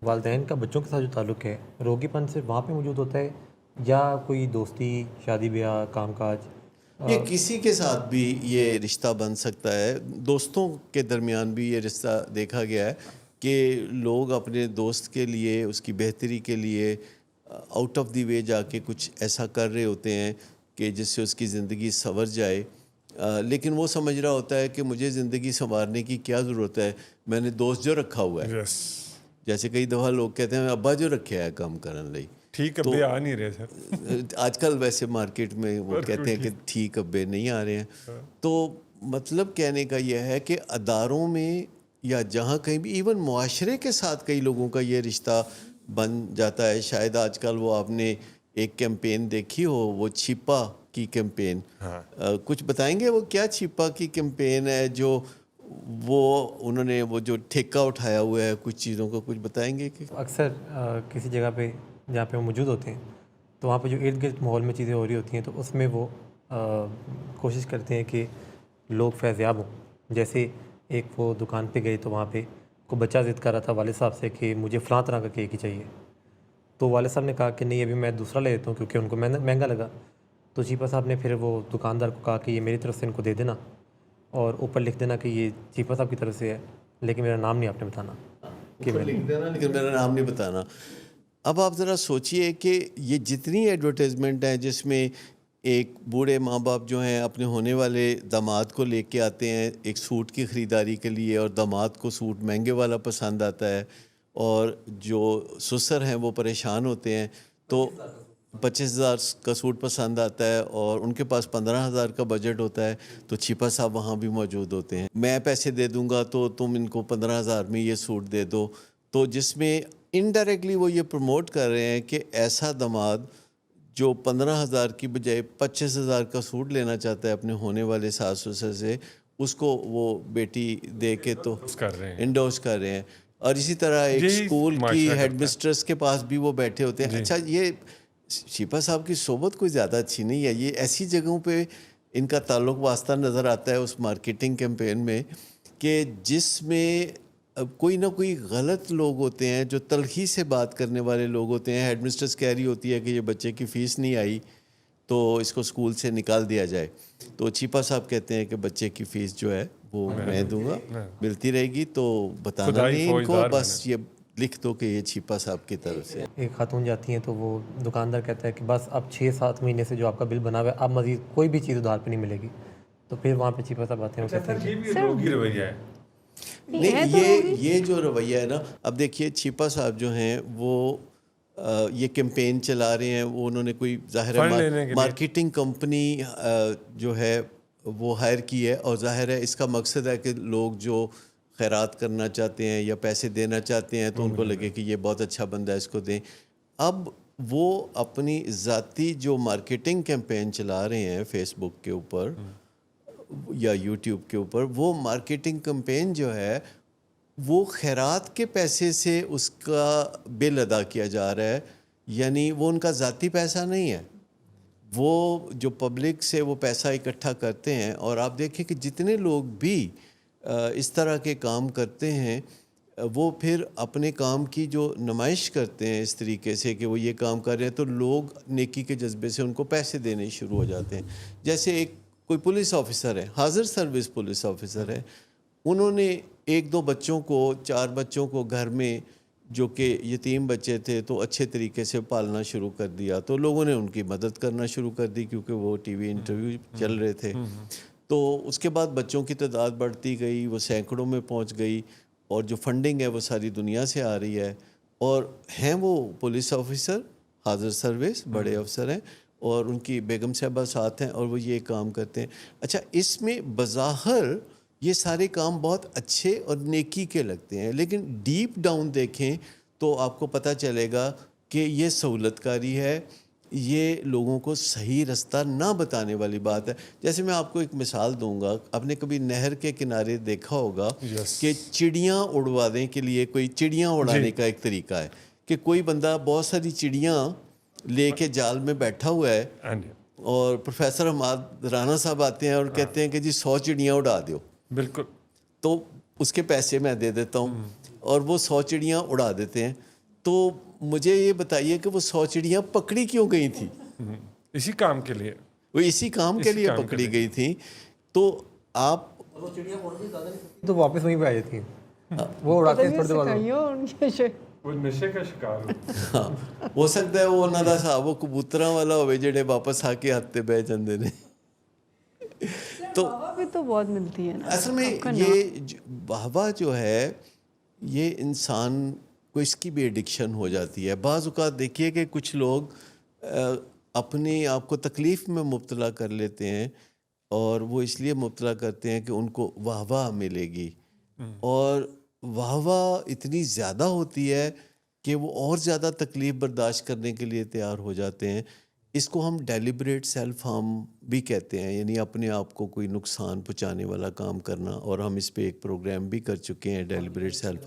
والدین کا بچوں کے ساتھ جو تعلق ہے روگی پن صرف وہاں پہ موجود ہوتا ہے یا کوئی دوستی، شادی بیاہ، کام کاج؟ یہ کسی کے ساتھ بھی یہ رشتہ بن سکتا ہے. دوستوں کے درمیان بھی یہ رشتہ دیکھا گیا ہے کہ لوگ اپنے دوست کے لیے، اس کی بہتری کے لیے آؤٹ آف دی وے جا کے کچھ ایسا کر رہے ہوتے ہیں کہ جس سے اس کی زندگی سنور جائے. لیکن وہ سمجھ رہا ہوتا ہے کہ مجھے زندگی سنوارنے کی کیا ضرورت ہے، میں نے دوست جو رکھا ہوا ہے. جیسے کئی دفعہ لوگ کہتے ہیں ابا جو رکھا ہے کام کرنے لئی. ٹھیک ابے آ نہیں رہے سر. آج کل ویسے مارکیٹ میں وہ کہتے ہیں کہ ٹھیک ابے نہیں آ رہے ہیں. تو مطلب کہنے کا یہ ہے کہ اداروں میں یا جہاں کہیں بھی، ایون معاشرے کے ساتھ کئی لوگوں کا یہ رشتہ بن جاتا ہے. شاید آج کل وہ آپ نے ایک کیمپین دیکھی ہو، وہ چھپا کی کیمپین. کچھ بتائیں گے وہ کیا چھپا کی کیمپین ہے جو وہ انہوں نے وہ جو ٹھیکہ اٹھایا ہوا ہے کچھ چیزوں کا، کچھ بتائیں گے؟ کہ اکثر کسی جگہ پہ جہاں پہ وہ موجود ہوتے ہیں تو وہاں پہ جو ارد گرد ماحول میں چیزیں ہو رہی ہوتی ہیں تو اس میں وہ کوشش کرتے ہیں کہ لوگ فیضیاب ہوں. جیسے ایک وہ دکان پہ گئے تو وہاں پہ کوئی بچہ ضد کر رہا تھا والد صاحب سے کہ مجھے فلاں طرح کا کیک ہی چاہیے. تو والد صاحب نے کہا کہ نہیں ابھی میں دوسرا لے لیتا ہوں کیونکہ ان کو مہنگا لگا. تو چیپا صاحب نے پھر وہ دکاندار کو کہا کہ یہ میری طرف سے ان کو دے دینا اور اوپر لکھ دینا کہ یہ چیپا صاحب کی طرف سے ہے، لیکن میرا نام نہیں آپ نے بتانا. لکھ دینا لیکن میرا نام نہیں بتانا. اب آپ ذرا سوچئے کہ یہ جتنی ایڈورٹائزمنٹ ہیں جس میں ایک بوڑھے ماں باپ جو ہیں اپنے ہونے والے داماد کو لے کے آتے ہیں ایک سوٹ کی خریداری کے لیے، اور داماد کو سوٹ مہنگے والا پسند آتا ہے اور جو سسر ہیں وہ پریشان ہوتے ہیں. تو 25,000 کا سوٹ پسند آتا ہے اور ان کے پاس 15,000 کا بجٹ ہوتا ہے، تو چھپا صاحب وہاں بھی موجود ہوتے ہیں. میں پیسے دے دوں گا تو تم ان کو 15,000 میں یہ سوٹ دے دو. تو جس میں انڈائریکٹلی وہ یہ پروموٹ کر رہے ہیں کہ ایسا داماد جو 15,000 کی بجائے 25,000 کا سوٹ لینا چاہتا ہے اپنے ہونے والے ساس سسر سے، اس کو وہ بیٹی دے کے تو انڈورس کر رہے ہیں. اور اسی طرح ایک اسکول کی ہیڈ مسٹرس کے پاس بھی وہ بیٹھے ہوتے ہیں. اچھا، یہ شیپا صاحب کی صحبت کوئی زیادہ اچھی نہیں ہے. یہ ایسی جگہوں پہ ان کا تعلق واسطہ نظر آتا ہے اس مارکیٹنگ کیمپین میں کہ جس میں کوئی نہ کوئی غلط لوگ ہوتے ہیں جو تلخی سے بات کرنے والے لوگ ہوتے ہیں. ہیڈ مسٹرس کہہ رہی ہوتی ہے کہ یہ بچے کی فیس نہیں آئی تو اس کو اسکول سے نکال دیا جائے. تو چھپا صاحب کہتے ہیں کہ بچے کی فیس جو ہے وہ میں دوں گا، ملتی رہے گی. تو بتانا نہیں ان کو، بس یہ لکھ دو کہ یہ چھپا صاحب کی طرف سے. ایک خاتون جاتی ہیں تو وہ دکاندار کہتا ہے کہ بس اب 6-7 مہینے سے جو آپ کا بل بنا ہوا ہے اب مزید کوئی بھی چیز ادھار پہ نہیں ملے گی. تو پھر وہاں پہ چھپا صاحب آتے ہیں، وہ کہتے ہیں نہیں، یہ جو رویہ ہے نا، اب دیکھیے چھپا صاحب جو ہیں وہ یہ کیمپین چلا رہے ہیں. وہ انہوں نے کوئی ظاہر ہے مارکیٹنگ کمپنی جو ہے وہ ہائر کی ہے، اور ظاہر ہے اس کا مقصد ہے کہ لوگ جو خیرات کرنا چاہتے ہیں یا پیسے دینا چاہتے ہیں تو ان کو لگے کہ یہ بہت اچھا بندہ ہے، اس کو دیں. اب وہ اپنی ذاتی جو مارکیٹنگ کیمپین چلا رہے ہیں فیس بک کے اوپر یا یوٹیوب کے اوپر، وہ مارکیٹنگ کیمپین جو ہے وہ خیرات کے پیسے سے اس کا بل ادا کیا جا رہا ہے. یعنی وہ ان کا ذاتی پیسہ نہیں ہے، وہ جو پبلک سے وہ پیسہ اکٹھا کرتے ہیں. اور آپ دیکھیں کہ جتنے لوگ بھی اس طرح کے کام کرتے ہیں وہ پھر اپنے کام کی جو نمائش کرتے ہیں اس طریقے سے کہ وہ یہ کام کر رہے ہیں، تو لوگ نیکی کے جذبے سے ان کو پیسے دینے شروع ہو جاتے ہیں. جیسے ایک کوئی پولیس آفیسر ہے، حاضر سروس پولیس آفیسر ہے، انہوں نے 1-2 بچوں کو، 4 بچوں کو گھر میں جو کہ یتیم بچے تھے تو اچھے طریقے سے پالنا شروع کر دیا. تو لوگوں نے ان کی مدد کرنا شروع کر دی کیونکہ وہ ٹی وی انٹرویو چل رہے تھے. تو اس کے بعد بچوں کی تعداد بڑھتی گئی، وہ سینکڑوں میں پہنچ گئی، اور جو فنڈنگ ہے وہ ساری دنیا سے آ رہی ہے. اور ہیں وہ پولیس آفیسر حاضر سروس، بڑے افسر ہیں، اور ان کی بیگم صاحبہ ساتھ ہیں، اور وہ یہ کام کرتے ہیں. اچھا، اس میں بظاہر یہ سارے کام بہت اچھے اور نیکی کے لگتے ہیں، لیکن ڈیپ ڈاؤن دیکھیں تو آپ کو پتہ چلے گا کہ یہ سہولت کاری ہے، یہ لوگوں کو صحیح رستہ نہ بتانے والی بات ہے. جیسے میں آپ کو ایک مثال دوں گا، آپ نے کبھی نہر کے کنارے دیکھا ہوگا کہ چڑیاں اڑوانے کے لیے کوئی چڑیاں اڑانے کا ایک طریقہ ہے کہ کوئی بندہ بہت ساری چڑیاں لے کے جال میں بیٹھا ہوا ہے، اور پروفیسر حماد رانا صاحب آتے ہیں اور کہتے ہیں کہ جی 100 چڑیاں اڑا دو. بالکل. تو اس کے پیسے میں دے دیتا ہوں، اور وہ 100 چڑیاں اڑا دیتے ہیں. تو مجھے یہ بتائیے کہ وہ 100 چڑیاں پکڑی کیوں گئی تھی؟ اسی کام کے لیے، وہ اسی کام کے لیے پکڑی گئی تھی. تو آپ تو واپس وہیں پہ آ جاتی ہیں، وہ اڑاتے ہیں تھوڑی دیر وہ نشے کا شکار ہو. ہو سکتا ہے وہ انہوں دا صاحب وہ کبوتراں والا ہوئے جڑے واپس آ کے ہاتھ تے بہ جاندے نے. تو بھی تو بہت ملتی ہے نا اصل میں یہ واہ جو ہے یہ انسان کو اس کی بھی ایڈکشن ہو جاتی ہے. بعض اوقات دیکھیے کہ کچھ لوگ اپنے آپ کو تکلیف میں مبتلا کر لیتے ہیں اور وہ اس لیے مبتلا کرتے ہیں کہ ان کو واہ واہ ملے گی، اور واہ واہ اتنی زیادہ ہوتی ہے کہ وہ اور زیادہ تکلیف برداشت کرنے کے لیے تیار ہو جاتے ہیں. اس کو ہم ڈیلیبریٹ سیلف ہارم بھی کہتے ہیں، یعنی اپنے آپ کو کوئی نقصان پہنچانے والا کام کرنا، اور ہم اس پہ ایک پروگرام بھی کر چکے ہیں ڈیلیبریٹ سیلف ہارم.